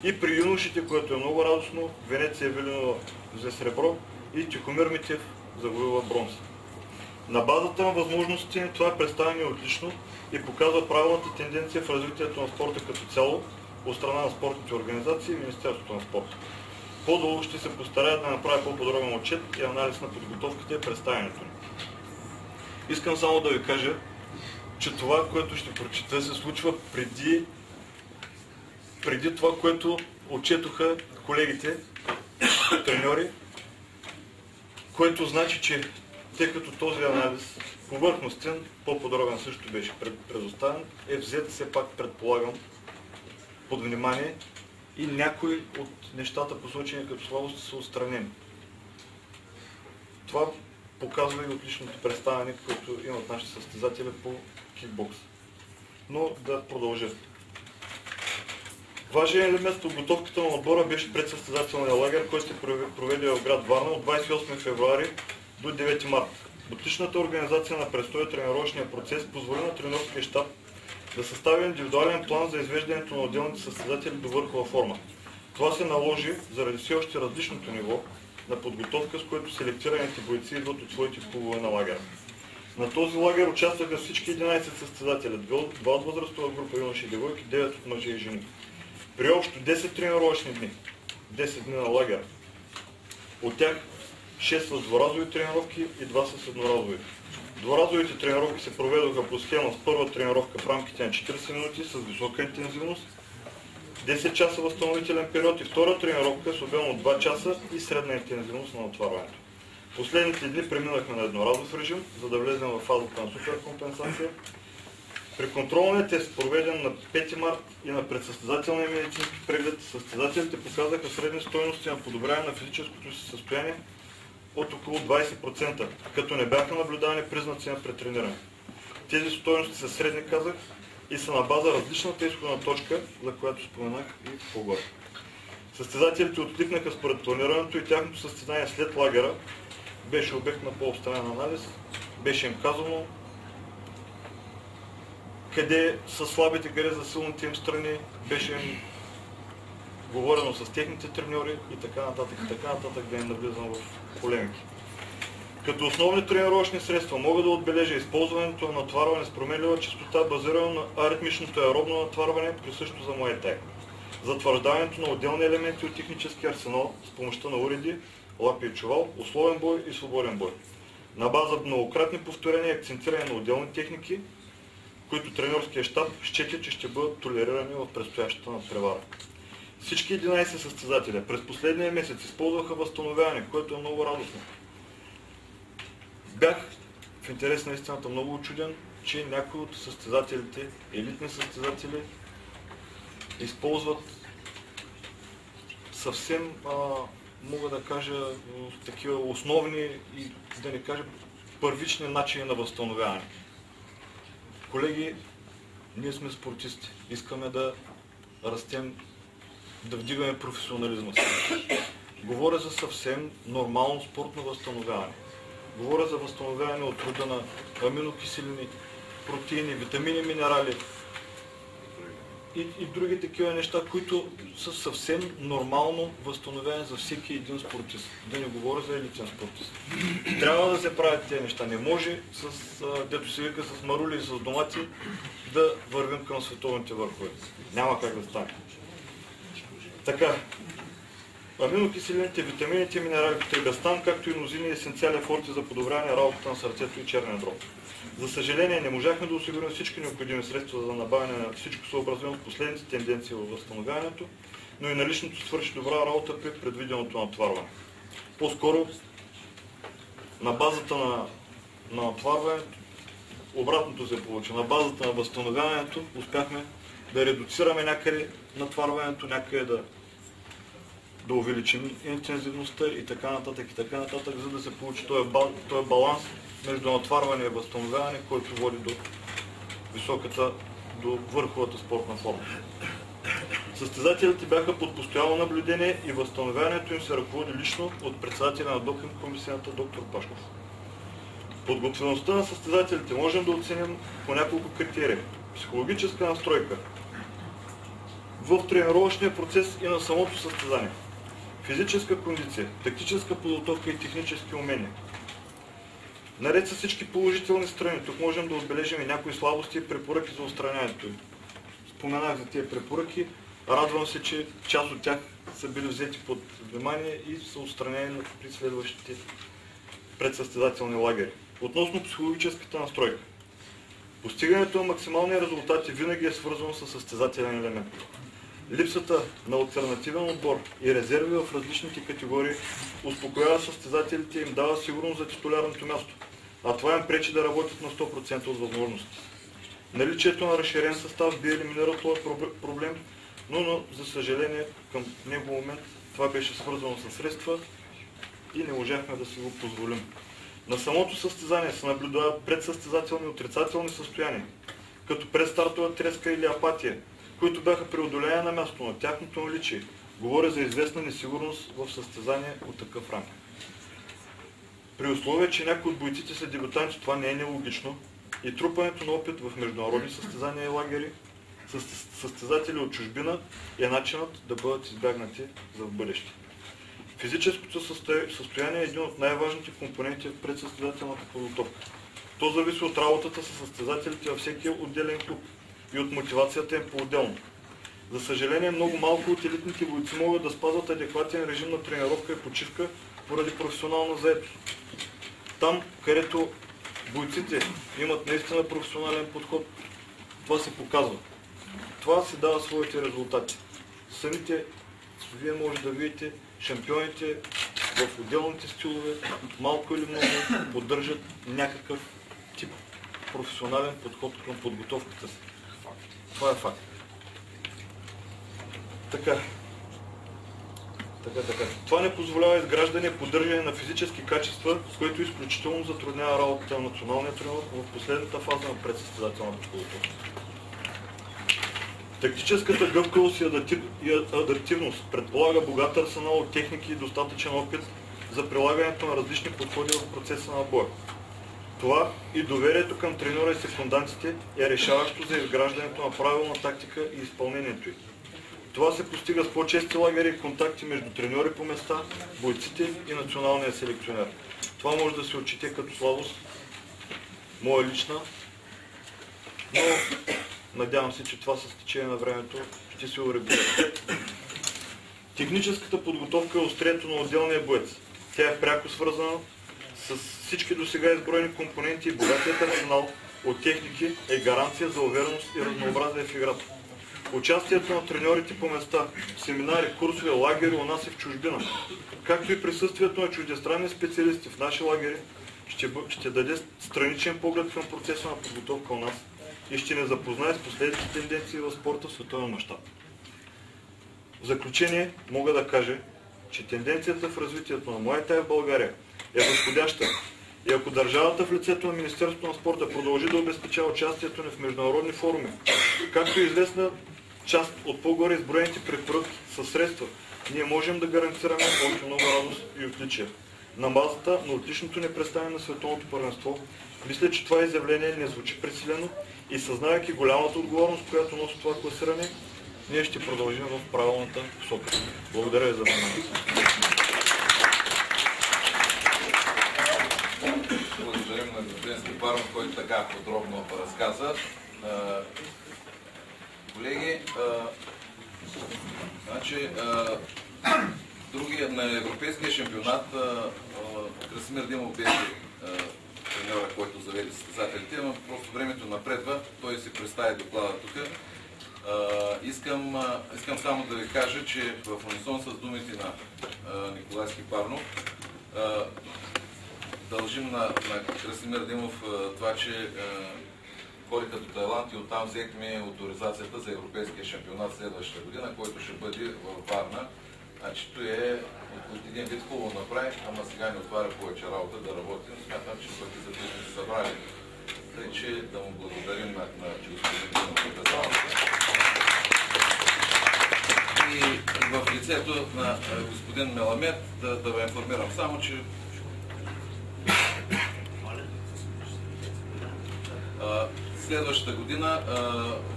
И при юношите, което е много радостно, Венеция Велинова взе сребро и Тихомир Митев завоюва бронз. На базата на възможностите това е представено отлично и показва правилната тенденция в развитието на спорта като цяло от страна на спортните организации и Министерството на спорта. По-долу ще се постарая да направя по-подробен отчет и анализ на подготовката и представянето ни. Искам само да ви кажа, че това, което ще прочита, се случва преди това, което отчетоха колегите треньори, което значи, че тъй като този анализ повърхностен, по-подробен също беше предоставен, е взет все пак, предполагам, под внимание и някои от нещата, посочени като слабости, са отстранени. Това показва и отличното представяне, което имат нашите състезатели по кикбокс. Но да продължа. Важен елемент в подготовката на отбора беше предсъстезателния лагер, който се проведе в град Варна от 28 февруари до 9 марта. Отличната организация на престоя тренировъчния процес позволи на тренерския щаб да състави индивидуален план за извеждането на отделните състезатели до върхова форма. Това се наложи заради все още различното ниво на подготовка, с което селектираните бойци идват от своите клубове на лагера. На този лагер участваха всички 11 състезатели, 2 от възрастова група юноши и девойки, 9 от мъже и жени. При общо 10 тренировъчни дни, 10 дни на лагера. От тях 6 с дворазови тренировки и 2 с едноразови. Дворазовите тренировки се проведоха по схема с първа тренировка в рамките на 40 минути с висока интензивност, 10 часа възстановителен период и втора тренировка с обем от 2 часа и средна интензивност на натоварването. Последните дни преминахме на едноразов режим, за да влезем в фазата на суперкомпенсация. При контролния тест, проведен на 5 март и на предсъстезателния медицински преглед, състезателите показаха средни стойности на подобряване на физическото си състояние от около 20%, като не бяха наблюдавани признаци на претрениране. Тези стойности са средни, казах, и са на база различната изходна точка, за която споменах и по-горе. Състезателите откликнаха според планирането и тяхното състезание след лагера беше обект на по-обстоен анализ. Беше им казано къде са слабите, къде са силните им страни, беше им говорено с техните треньори и така нататък, да не навлизам в полемики. Като основни тренировъчни средства мога да отбележа използването на натоварване с променлива честота, базирано на аритмичното аеробно натоварване, присъщо за Муай-тай. Затвърждаването на отделни елементи от технически арсенал с помощта на уреди, лапи и чувал, условен бой и свободен бой. На база многократни повторения и акцентиране на отделни техники, които тренерския щаб счете, че ще бъдат толерирани в предстоящата надпревара. Всички 11 състезатели през последния месец използваха възстановяване, което е много радостно. Бях в интерес на истината много учуден, че някои от състезателите, елитни състезатели, използват съвсем, мога да кажа, такива основни и да не кажа първични начини на възстановяване. Колеги, ние сме спортисти. Искаме да растем, да вдигаме професионализма си. Говоря за съвсем нормално спортно възстановяване. Говоря за възстановяване от рода на аминокиселини, протеини, витамини, минерали и други такива неща, които са съвсем нормално възстановяване за всеки един спортист. Да не говоря за елитен спортист. Трябва да се правят тези неща. Не може дето се вика с марули и с домати да вървим към световните върхове. Няма как да стане. Така, аминокиселините, витамините, минералите, трибестан, както и мнозини есенциални форти за подобряване работата на сърцето и черния дроб. За съжаление, не можахме да осигурим всички необходими средства за набавяне на всичко съобразено с последните тенденции във възстановяването, но и наличното свърши добра работа при предвиденото натоварване. По-скоро, на базата на натоварването, обратното се получи. На базата на възстановяването успяхме да редуцираме някъде натоварването, някъде да увеличим интензивността и така нататък, за да се получи този баланс между натоварване и възстановяване, който води до върховата спортна форма. Състезателите бяха под постоянно наблюдение и възстановяването им се ръководи лично от председателя на допинг комисията доктор Пашков. Подготвеността на състезателите можем да оценим по няколко критерия. Психологическа настройка. в тренировъчния процес и на самото състезание. Физическа кондиция, тактическа подготовка и технически умения. Наред с всички положителни страни, тук можем да отбележим и някои слабости и препоръки за отстраняването им. Споменах за тези препоръки, радвам се, че част от тях са били взети под внимание и са отстранени при следващите предсъстезателни лагери. Относно психологическата настройка. Постигането на максимални резултати винаги е свързано с състезателен елемент. Липсата на алтернативен отбор и резерви в различните категории успокоява състезателите и им дава сигурност за титулярното място, а това им пречи да работят на 100% от възможности. Наличието на разширен състав би елиминирал този проблем, но за съжаление към него момент това беше свързано с средства и не можахме да си го позволим. На самото състезание се наблюдават предсъстезателни отрицателни състояния, като предстартова треска или апатия, които бяха преодолени на място на тяхното наличие. Говоря за известна несигурност в състезание от такъв ранг. При условие, че някои от бойците са дебютанти, това не е нелогично и трупането на опит в международни състезания и лагери с състезатели от чужбина е начинът да бъдат избягнати за в бъдеще. Физическото състояние е един от най-важните компоненти в предсъстезателната подготовка. То зависи от работата с състезателите във всеки отделен клуб и от мотивацията им по-отделно. За съжаление, много малко от елитните бойци могат да спазват адекватен режим на тренировка и почивка поради професионална заетост. Там, където бойците имат наистина професионален подход, това се показва. Това си дава своите резултати. Самите вие може да видите шампионите в отделните стилове, малко или много, поддържат някакъв тип професионален подход към подготовката си. Това е факт. Така. Това не позволява изграждане и поддържане на физически качества, което изключително затруднява работата на националния тренер в последната фаза на предсъстезателната подготовка. Тактическата гъвкавост и адаптивност предполага богат арсенал от техники и достатъчен опит за прилагането на различни подходи в процеса на боя. Това и доверието към треньора и секундантите е решаващо за изграждането на правилна тактика и изпълнението й. Това се постига с по-чести лагери и контакти между треньори по места, бойците и националния селекционер. Това може да се отчете като слабост, моя лична, но надявам се, че това с течение на времето ще се урегулира. Техническата подготовка е острието на отделния боец. Тя е пряко свързана с всички досега изброени компоненти и богатият арсенал от техники е гаранция за увереност и разнообразие в играта. Участието на треньорите по места, семинари, курсове, лагери у нас и в чужбина, както и присъствието на чуждестранни специалисти в наши лагери, ще даде страничен поглед към процеса на подготовка у нас и ще ни запознае с последните тенденции в спорта в световен мащаб. В заключение мога да кажа, че тенденцията в развитието на Муай-тай в България е възходяща и ако държавата в лицето на Министерството на спорта продължи да обезпечава участието ни в международни форуми, както и известна част от по-горе изброените препоръки със средства, ние можем да гарантираме още много радост и отличие. На базата на отличното ни представяне на световното първенство, мисля, че това изявление не звучи пресилено и съзнавайки голямата отговорност, която носи това класиране, ние ще продължим в правилната посока. Благодаря ви за вниманието. Благодарим на господин Степанов, който така подробно разказа. Колеги, на европейския шампионат Красимир Димов беше треньора, който заведе състезателите, но просто времето напредва, той си представи доклада тук. Искам само да ви кажа, че в унисон с думите на Николай Скипарнов дължим на Красимир Димов това, че ходи като Тайланд и оттам взехме авторизацията за европейския шампионат следващата година, който ще бъде във Варна. Значи, то е от един вид хубаво направи, ама сега ни отваря повече работа да работим. Смятам, че пък и за това сме се събрали. Тъй, че да му благодарим на господин Димов. И в лицето на господин Меламед да ви информирам само, че Следващата година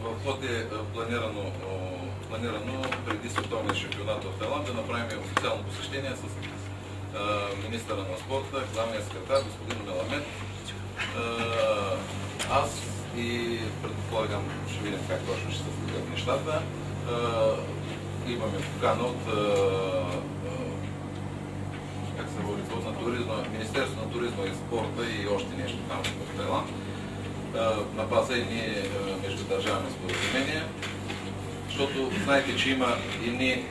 в ход е планирано преди световния шампионат в Тайланд да направим официално посещение с министъра на спорта, главния секретар, господин Меламед. Аз и предполагам, ще видим как точно ще се следят нещата. Имаме покана от Министерството на туризма и спорта и още нещо там в Тайланд. На база едни междудържавни споразумения, защото знаете, че има едни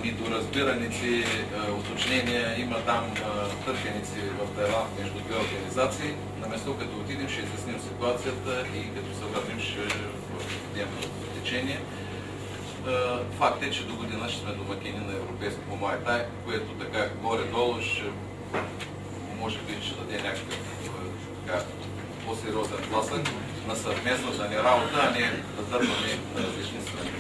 недоразбираници, уточнения, има там търканици в Тайланд между две организации. На место, като отидем, ще изясним ситуацията и като се върнем, ще вдем в течение. Факт е, че до година ще сме домакини на европейско Муай Тай, което така горе-долу ще може би ще даде някакъв по-сериозен тласък на съвместната ни работа, а не да дърпаме на различни страни.